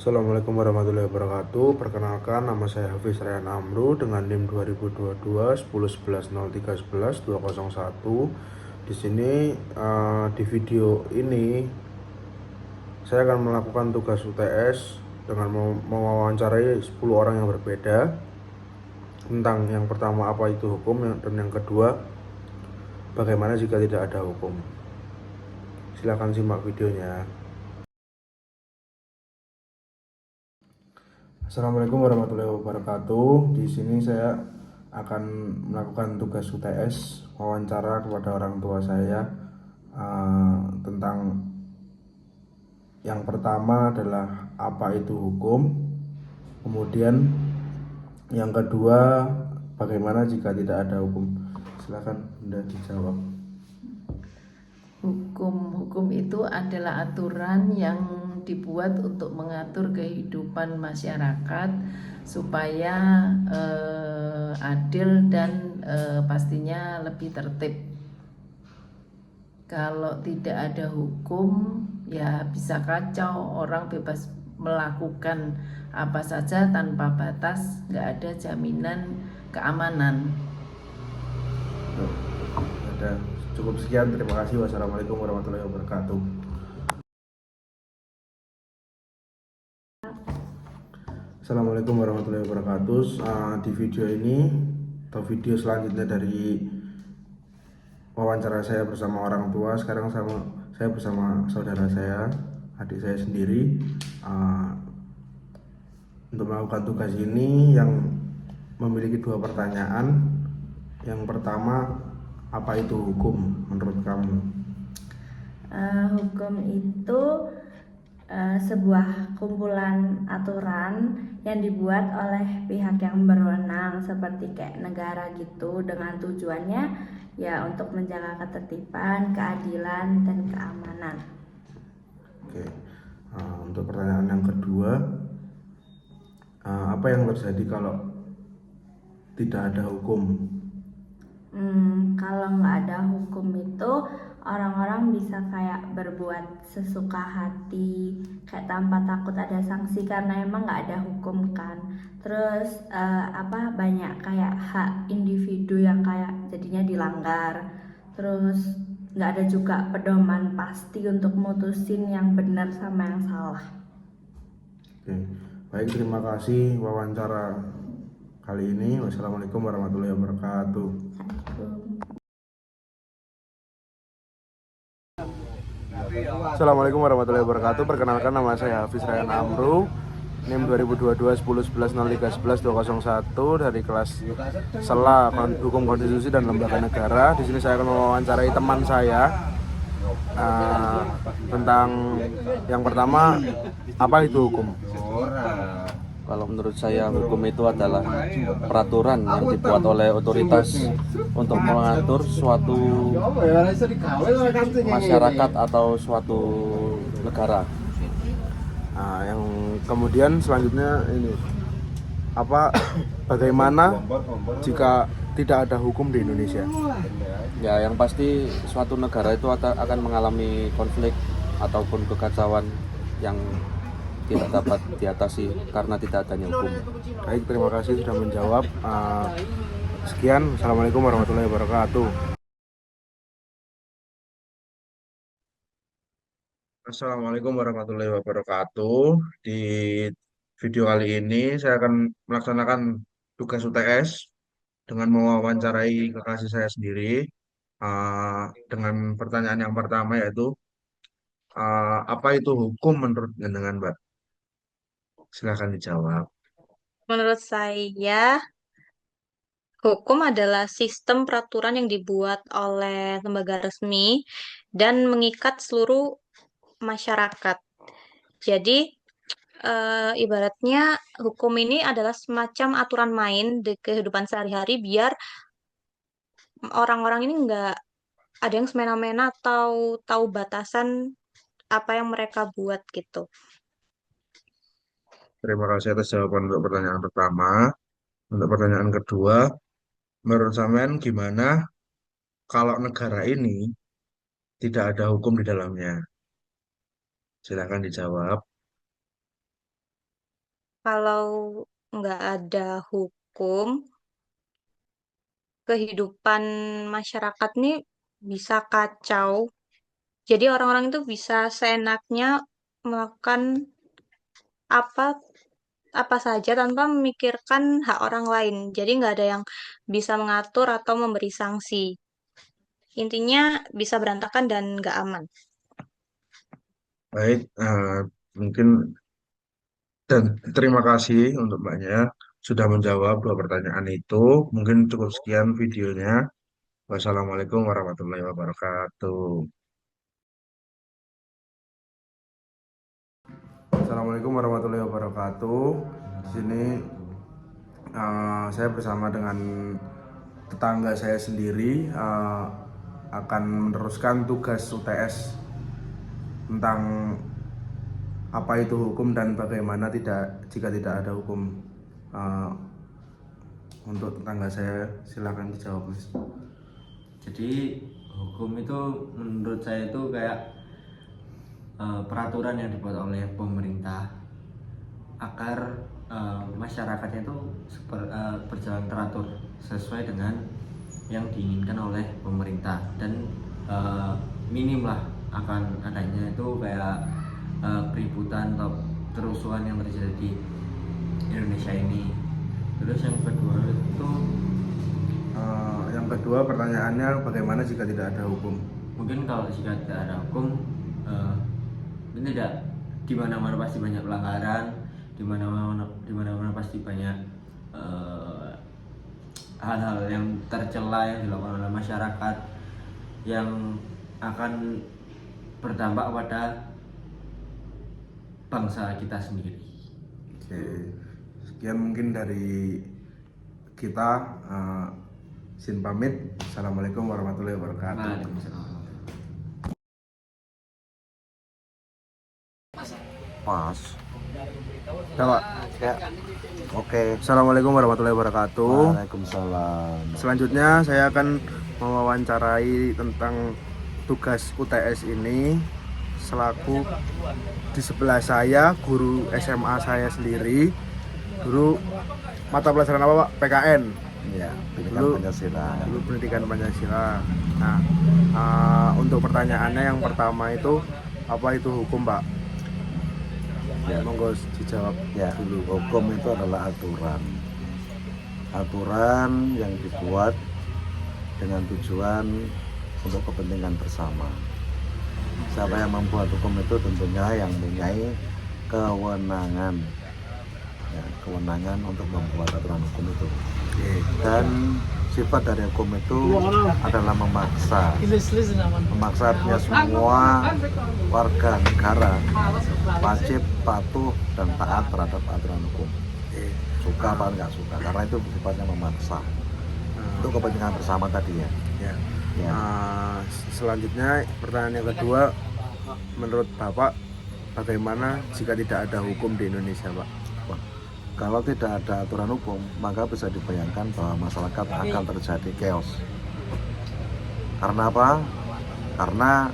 Assalamualaikum warahmatullahi wabarakatuh. Perkenalkan, nama saya Hafiz Ryan Amru dengan NIM 2022 10 11 03 11 201. Di sini di video ini saya akan melakukan tugas UTS dengan mewawancarai 10 orang yang berbeda tentang yang pertama apa itu hukum dan yang kedua bagaimana jika tidak ada hukum. Silakan simak videonya. Assalamualaikum warahmatullahi wabarakatuh. Di sini saya akan melakukan tugas UTS wawancara kepada orang tua saya tentang yang pertama adalah apa itu hukum, kemudian yang kedua bagaimana jika tidak ada hukum. Silakan Bunda dijawab. Hukum itu adalah aturan yang dibuat untuk mengatur kehidupan masyarakat supaya adil dan pastinya lebih tertib. Kalau tidak ada hukum, ya bisa kacau, orang bebas melakukan apa saja tanpa batas, nggak ada jaminan keamanan. Ada cukup sekian, terima kasih. Wassalamualaikum warahmatullahi wabarakatuh. Assalamualaikum warahmatullahi wabarakatuh. Di video ini atau video selanjutnya dari wawancara saya bersama orang tua, sekarang saya bersama saudara saya, adik saya sendiri, untuk melakukan tugas ini yang memiliki dua pertanyaan. Yang pertama, apa itu hukum menurut kamu? Hukum itu sebuah kumpulan aturan yang dibuat oleh pihak yang berwenang seperti kayak negara gitu, dengan tujuannya ya untuk menjaga ketertiban, keadilan, dan keamanan. Oke. Untuk pertanyaan yang kedua, apa yang terjadi kalau tidak ada hukum? Kalau nggak ada hukum itu orang-orang bisa kayak berbuat sesuka hati, kayak tanpa takut ada sanksi karena emang nggak ada hukum kan. Terus banyak kayak hak individu yang kayak jadinya dilanggar. Terus nggak ada juga pedoman pasti untuk mutusin yang benar sama yang salah. Oke. Baik, terima kasih wawancara kali ini. Wassalamualaikum warahmatullahi wabarakatuh. Assalamualaikum warahmatullahi wabarakatuh. Perkenalkan, nama saya Hafiz Ryan Amru, NIM 2022 10 11 03 11 201 dari kelas SELA Hukum Konstitusi dan Lembaga Negara. Di sini saya akan mewawancarai teman saya tentang yang pertama, apa itu hukum? Kalau menurut saya, hukum itu adalah peraturan yang dibuat oleh otoritas untuk mengatur suatu masyarakat atau suatu negara. Yang kemudian selanjutnya ini, bagaimana jika tidak ada hukum di Indonesia? Ya, yang pasti suatu negara itu akan mengalami konflik ataupun kekacauan yang tidak dapat diatasi karena tidak adanya hukum. Baik, terima kasih sudah menjawab. Sekian, Assalamualaikum warahmatullahi wabarakatuh. Assalamualaikum warahmatullahi wabarakatuh. Di video kali ini saya akan melaksanakan tugas UTS dengan mewawancarai kekasih saya sendiri, dengan pertanyaan yang pertama, yaitu apa itu hukum menurut dengan Mbak? Silakan dijawab. Menurut saya, hukum adalah sistem peraturan yang dibuat oleh lembaga resmi dan mengikat seluruh masyarakat. Jadi, ibaratnya hukum ini adalah semacam aturan main di kehidupan sehari-hari biar orang-orang ini nggak ada yang semena-mena atau tahu batasan apa yang mereka buat gitu. Terima kasih atas jawaban untuk pertanyaan pertama. Untuk pertanyaan kedua, menurut sampean gimana kalau negara ini tidak ada hukum di dalamnya? Silakan dijawab. kalau nggak ada hukum, kehidupan masyarakat nih bisa kacau. Jadi orang-orang itu bisa seenaknya melakukan apa apa saja tanpa memikirkan hak orang lain. Jadi nggak ada yang bisa mengatur atau memberi sanksi. Intinya bisa berantakan dan nggak aman. Baik, mungkin dan terima kasih untuk Mbaknya sudah menjawab dua pertanyaan itu. Mungkin cukup sekian videonya. Wassalamualaikum warahmatullahi wabarakatuh. Assalamualaikum warahmatullahi wabarakatuh. Di sini saya bersama dengan tetangga saya sendiri akan meneruskan tugas UTS tentang apa itu hukum dan bagaimana jika tidak ada hukum. Untuk tetangga saya, silakan dijawab, Mas. Jadi hukum itu menurut saya itu kayak peraturan yang dibuat oleh pemerintah agar masyarakatnya itu berjalan teratur sesuai dengan yang diinginkan oleh pemerintah, dan minim lah akan adanya itu kayak keributan atau kerusuhan yang terjadi di Indonesia ini. Terus yang kedua Pertanyaannya bagaimana jika tidak ada hukum? mungkin kalau jika tidak ada hukum, ini tidak, di mana-mana pasti banyak pelanggaran, di mana-mana pasti banyak hal-hal yang tercela yang dilakukan oleh masyarakat yang akan berdampak pada bangsa kita sendiri. Oke, sekian mungkin dari kita. Sin pamit. Assalamualaikum warahmatullahi wabarakatuh. Waalaikumsalam. Mas. Ya, Pak. Ya. Oke. Assalamualaikum warahmatullahi wabarakatuh. Waalaikumsalam. Selanjutnya saya akan mewawancarai tentang tugas UTS ini selaku di sebelah saya guru SMA saya sendiri. Guru mata pelajaran apa, Pak? PKN. Ya, pendidikan Pancasila. Dulu pendidikan Pancasila. Nah, untuk pertanyaannya yang pertama itu apa itu hukum, Pak? Ya. Monggo dijawab Ya, dulu. hukum itu adalah aturan yang dibuat dengan tujuan untuk kepentingan bersama. Siapa yang membuat hukum itu tentunya yang mempunyai kewenangan, ya, kewenangan untuk membuat aturan hukum itu. Dan sifat dari hukum itu adalah memaksa artinya semua warga negara wajib patuh dan taat terhadap aturan hukum, suka apa enggak suka, karena itu sifatnya memaksa untuk kepentingan bersama tadi ya. Ya. Selanjutnya pertanyaan yang kedua, menurut Bapak bagaimana jika tidak ada hukum di Indonesia, Pak? Kalau tidak ada aturan hukum, maka bisa dibayangkan bahwa masyarakat akan terjadi chaos. Karena apa? Karena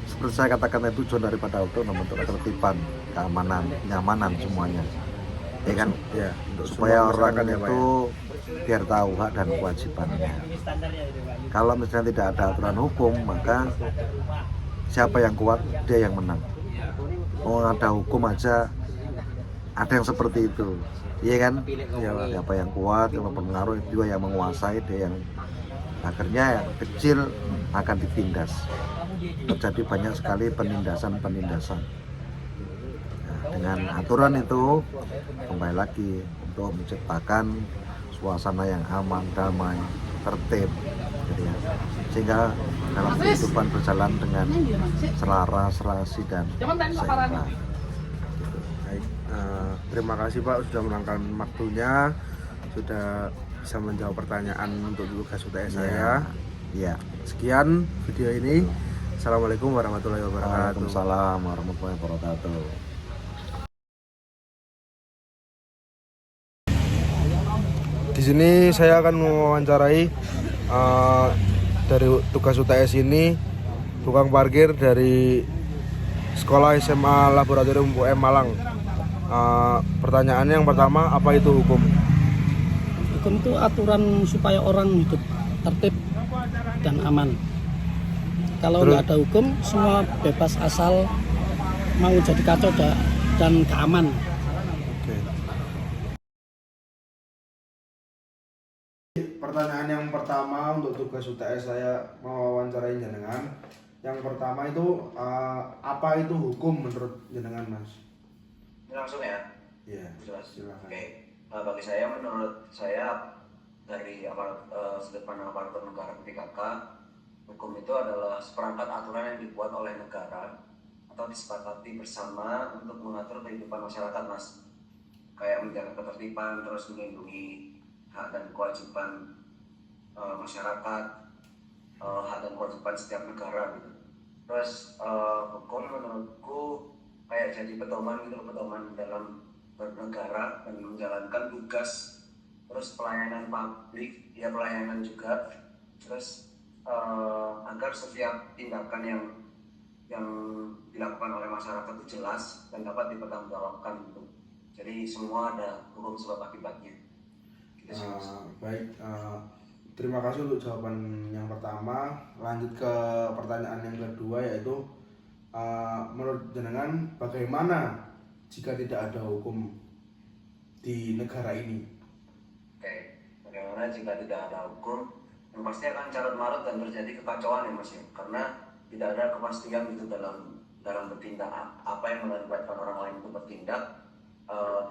seperti saya katakan, tujuan daripada hukum membentuk ketertiban, keamanan, kenyamanan semuanya. Ya kan? Ya, Supaya orang itu biar tahu hak dan kewajibannya. Kalau misalnya tidak ada aturan hukum, maka siapa yang kuat, dia yang menang. Mau ada hukum aja ada yang seperti itu, iya kan? Ya, Siapa yang kuat, yang berpengaruh, juga yang menguasai, dia yang akhirnya yang kecil akan ditindas. Terjadi banyak sekali penindasan. Nah, dengan aturan itu kembali lagi untuk menciptakan suasana yang aman, damai, tertib, gitu ya. Sehingga dalam kehidupan berjalan dengan selaras, serasi, dan seimbang. Terima kasih Pak sudah meluangkan waktunya, sudah bisa menjawab pertanyaan untuk tugas UTS saya. Ya. Sekian video ini. Assalamualaikum warahmatullahi wabarakatuh. Waalaikumsalam warahmatullahi wabarakatuh. Di sini saya akan mewawancarai dari tugas UTS ini tukang parkir dari Sekolah SMA Laboratorium UM Malang. Pertanyaannya yang pertama, apa itu hukum? Hukum itu aturan supaya orang hidup tertib dan aman. Kalau Terus? nggak ada hukum, semua bebas asal mau jadi kacau dan keaman. Oke. Pertanyaan yang pertama untuk tugas UTS saya mewawancarai jenengan. Yang pertama itu apa itu hukum menurut jenengan, Mas? Langsung ya? Iya. Jelas. Silakan. Oke. Bagi saya, menurut saya dari sudut pandang aparatur negara PKK, hukum itu adalah seperangkat aturan yang dibuat oleh negara atau disepakati bersama untuk mengatur kehidupan masyarakat, Mas. Kayak menjaga ketertiban, terus melindungi hak dan kewajiban masyarakat, hak dan kewajiban setiap negara gitu. Terus hukum menurutku kayak jadi pedoman gitu, pedoman dalam bernegara dan menjalankan tugas, terus pelayanan publik, ya pelayanan juga, terus agar setiap tindakan yang dilakukan oleh masyarakat itu jelas dan dapat dipertanggungjawabkan gitu. Jadi semua ada hukum sebab akibatnya. Gitu sih, Mas. Baik, terima kasih untuk jawaban yang pertama. Lanjut ke pertanyaan yang kedua, yaitu menurut jenengan bagaimana jika tidak ada hukum di negara ini? Oke, bagaimana jika tidak ada hukum? Yang pasti akan carut marut dan terjadi kekacauan ya, Mas ya. Karena tidak ada kepastian gitu dalam bertindak. Apa yang mengakibatkan orang lain itu bertindak,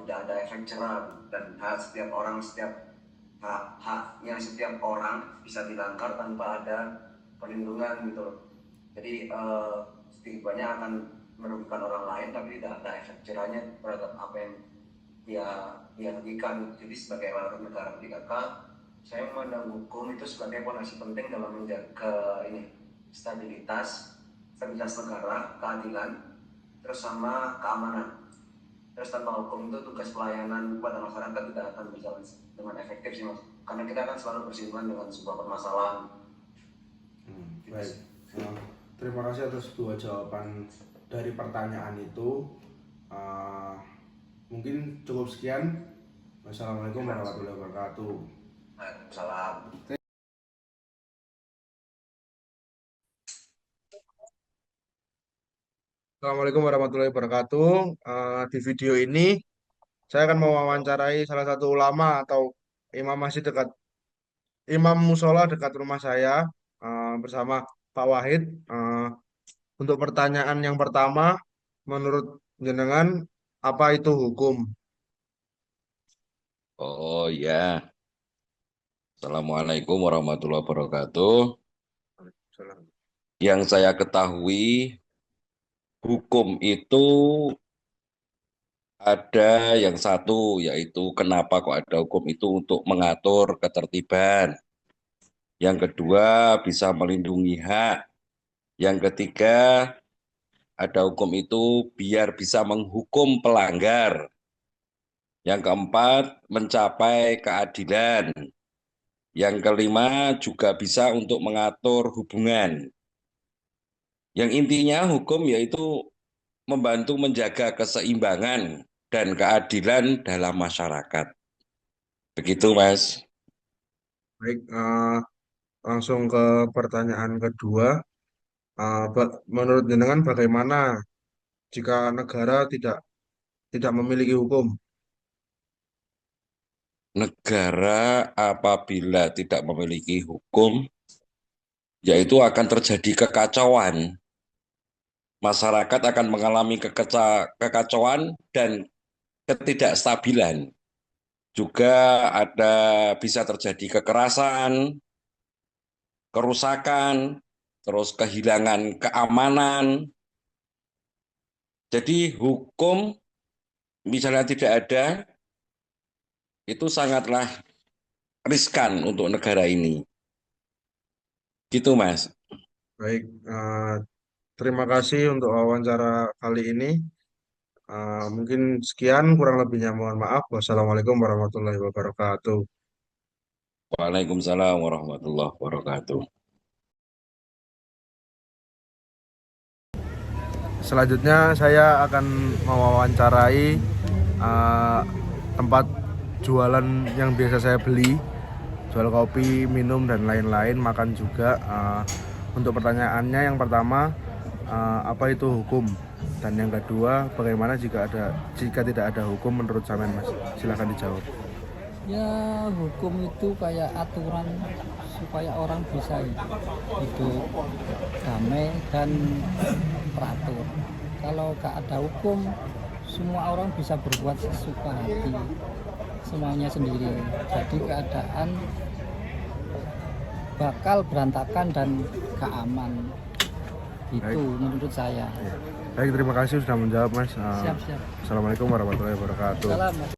tidak ada efek jerah dan haknya setiap orang bisa dilanggar tanpa ada perlindungan gitu loh. Jadi sedikit banyak akan merugikan orang lain tapi tidak ada efek jerahnya terhadap apa yang dia rugikan. Jadi sebagai warga negara PKK, saya memandang hukum itu sebagai fondasi penting dalam menjaga stabilitas negara, keadilan, terus sama keamanan. Terus tanpa hukum itu tugas pelayanan kepada masyarakat tidak akan berjalan dengan efektif sih, Mas. Karena kita akan selalu bersinggungan dengan sebuah permasalahan. Baik. Terima kasih atas dua jawaban dari pertanyaan itu. Mungkin cukup sekian. Wassalamualaikum warahmatullahi wabarakatuh. Waalaikumsalam. Assalamualaikum warahmatullahi wabarakatuh. Di video ini saya akan mewawancarai salah satu ulama atau imam musola dekat rumah saya, bersama Pak Wahid. Untuk pertanyaan yang pertama, menurut jenengan apa itu hukum? Oh ya, Assalamualaikum warahmatullahi wabarakatuh. Yang saya ketahui, hukum itu ada yang satu, yaitu kenapa kok ada hukum itu untuk mengatur ketertiban. Yang kedua, bisa melindungi hak. Yang ketiga, ada hukum itu biar bisa menghukum pelanggar. Yang keempat, mencapai keadilan. Yang kelima, juga bisa untuk mengatur hubungan. Yang intinya hukum yaitu membantu menjaga keseimbangan dan keadilan dalam masyarakat. Begitu, Mas. Baik, langsung ke pertanyaan kedua. Menurut jenengan bagaimana jika negara tidak memiliki hukum? Negara apabila tidak memiliki hukum, yaitu akan terjadi kekacauan. Masyarakat akan mengalami kekacauan dan ketidakstabilan. Juga bisa terjadi kekerasan, kerusakan, terus kehilangan keamanan. Jadi hukum misalnya tidak ada, itu sangatlah riskan untuk negara ini. Gitu, Mas. Baik, terima kasih untuk wawancara kali ini. Mungkin sekian, kurang lebihnya mohon maaf. Wassalamualaikum warahmatullahi wabarakatuh. Waalaikumsalam warahmatullahi wabarakatuh. Selanjutnya saya akan mewawancarai tempat jualan yang biasa saya beli, jual kopi, minum dan lain-lain, makan juga. Untuk pertanyaannya yang pertama, apa itu hukum? Dan yang kedua, bagaimana jika tidak ada hukum menurut sampean, Mas? Silahkan dijawab. Ya, hukum itu kayak aturan supaya orang bisa hidup damai dan teratur. Kalau gak ada hukum, semua orang bisa berbuat sesuka hati, semuanya sendiri. Jadi keadaan bakal berantakan dan gak aman. Itu menurut saya. Baik, terima kasih sudah menjawab, Mas. Siap. Assalamualaikum warahmatullahi wabarakatuh. Salam.